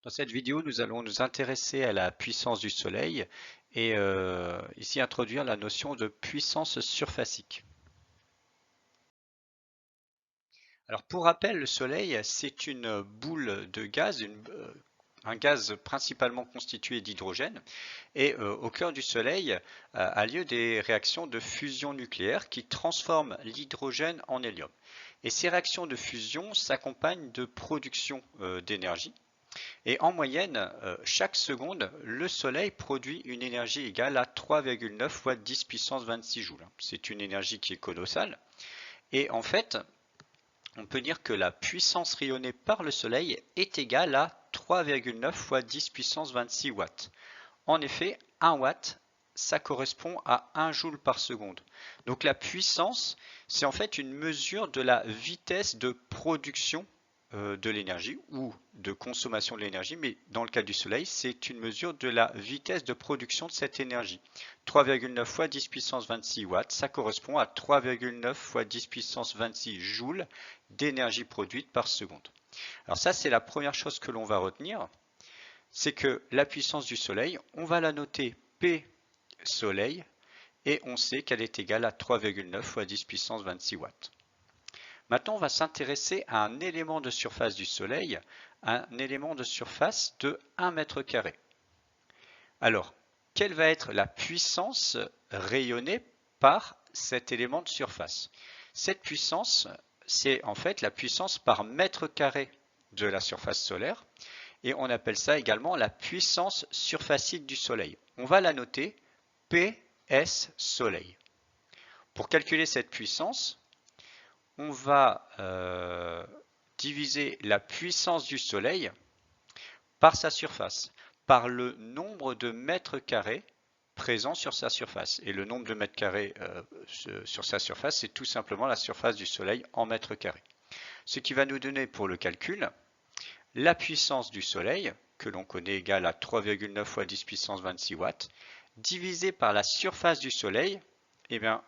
Dans cette vidéo, nous allons nous intéresser à la puissance du Soleil et ici introduire la notion de puissance surfacique. Alors pour rappel, le Soleil, c'est une boule de gaz, un gaz principalement constitué d'hydrogène et au cœur du Soleil a lieu des réactions de fusion nucléaire qui transforment l'hydrogène en hélium. Et ces réactions de fusion s'accompagnent de production d'énergie. Et en moyenne, chaque seconde, le Soleil produit une énergie égale à 3,9 fois 10 puissance 26 joules. C'est une énergie qui est colossale. Et en fait, on peut dire que la puissance rayonnée par le Soleil est égale à 3,9 fois 10 puissance 26 watts. En effet, 1 watt, ça correspond à 1 joule par seconde. Donc la puissance, c'est en fait une mesure de la vitesse de production de l'énergie ou de consommation de l'énergie, mais dans le cas du Soleil, c'est une mesure de la vitesse de production de cette énergie. 3,9 fois 10 puissance 26 watts, ça correspond à 3,9 fois 10 puissance 26 joules d'énergie produite par seconde. Alors ça, c'est la première chose que l'on va retenir, c'est que la puissance du Soleil, on va la noter P Soleil, et on sait qu'elle est égale à 3,9 fois 10 puissance 26 watts. Maintenant, on va s'intéresser à un élément de surface du Soleil, un élément de surface de 1 mètre carré. Alors, quelle va être la puissance rayonnée par cet élément de surface? Cette puissance, c'est en fait la puissance par mètre carré de la surface solaire, et on appelle ça également la puissance surfacique du Soleil. On va la noter PS Soleil. Pour calculer cette puissance, on va diviser la puissance du Soleil par sa surface, par le nombre de mètres carrés présents sur sa surface. Et le nombre de mètres carrés sur sa surface, c'est tout simplement la surface du Soleil en mètres carrés. Ce qui va nous donner pour le calcul la puissance du Soleil, que l'on connaît égale à 3,9 fois 10 puissance 26 watts, divisé par la surface du Soleil. Eh bien,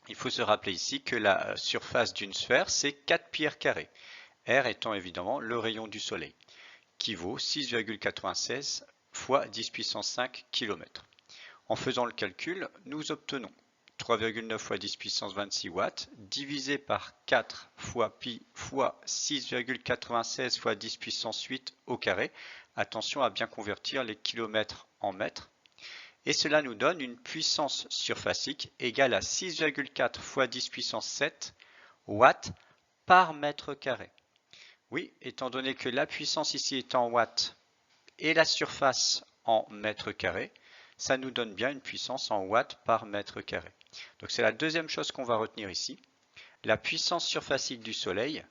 il faut se rappeler ici que la surface d'une sphère, c'est 4 pierres carrées, R étant évidemment le rayon du Soleil, qui vaut 6,96 fois 10 puissance 5 km. En faisant le calcul, nous obtenons 3,9 fois 10 puissance 26 watts divisé par 4 fois pi fois 6,96 fois 10 puissance 8 au carré. Attention à bien convertir les kilomètres en mètres. Et cela nous donne une puissance surfacique égale à 6,4 fois 10 puissance 7 watts par mètre carré. Oui, étant donné que la puissance ici est en watts et la surface en mètres carrés, ça nous donne bien une puissance en watts par mètre carré. Donc c'est la deuxième chose qu'on va retenir ici. La puissance surfacique du Soleil,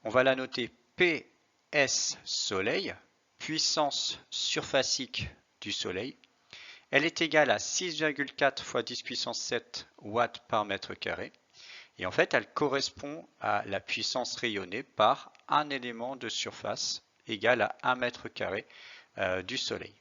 on va la noter PS Soleil, puissance surfacique du Soleil. Elle est égale à 6,4 fois 10 puissance 7 watts par mètre carré. Et en fait, elle correspond à la puissance rayonnée par un élément de surface égal à 1 mètre carré du Soleil.